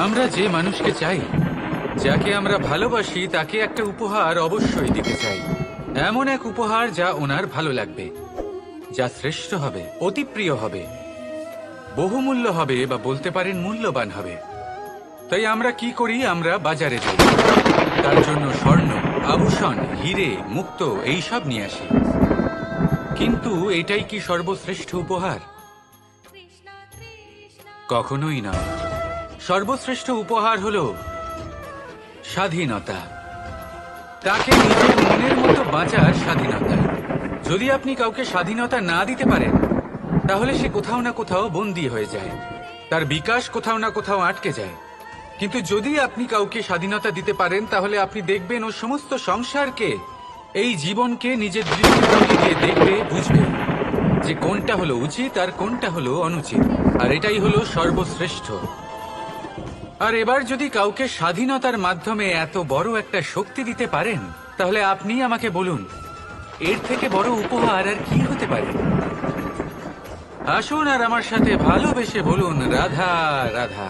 আমরা যে মানুষকে চাই, যাকে আমরা ভালোবাসি, তাকে একটা উপহার অবশ্যই দিতে চাই। এমন এক উপহার যা ওনার ভালো লাগবে, যা শ্রেষ্ঠ হবে, অতি প্রিয় হবে, বহুমূল্য হবে, বা বলতে পারেন মূল্যবান হবে। তাই আমরা কি করি? আমরা বাজারে যাই, তার জন্য স্বর্ণ, আভূষণ, হিরে, মুক্ত এইসব নিয়ে আসি। কিন্তু এটাই কি সর্বশ্রেষ্ঠ উপহার? কখনোই নয়। সর্বশ্রেষ্ঠ উপহার হলো স্বাধীনতা। তাকে নিজের মনের মতো বাঁচার স্বাধীনতা। যদি আপনি কাউকে স্বাধীনতা না দিতে পারেন, তাহলে সে কোথাও না কোথাও বন্দী হয়ে যায়, তার বিকাশ কোথাও না কোথাও আটকে যায়। কিন্তু যদি আপনি কাউকে স্বাধীনতা দিতে পারেন, তাহলে আপনি দেখবেন ও সমস্ত সংসারকে, এই জীবনকে নিজের দৃষ্টিভঙ্গি দিয়ে দেখবে, বুঝবে যে কোনটা হলো উচিত আর কোনটা হলো অনুচিত। আর এটাই হলো সর্বশ্রেষ্ঠ। আর এবার যদি কাউকে স্বাধীনতার মাধ্যমে এত বড় একটা শক্তি দিতে পারেন, তাহলে আপনি আমাকে বলুন, এর থেকে বড় উপহার আর কি হতে পারে? আসুন আর আমার সাথে ভালোবেসে বলুন, রাধা রাধা।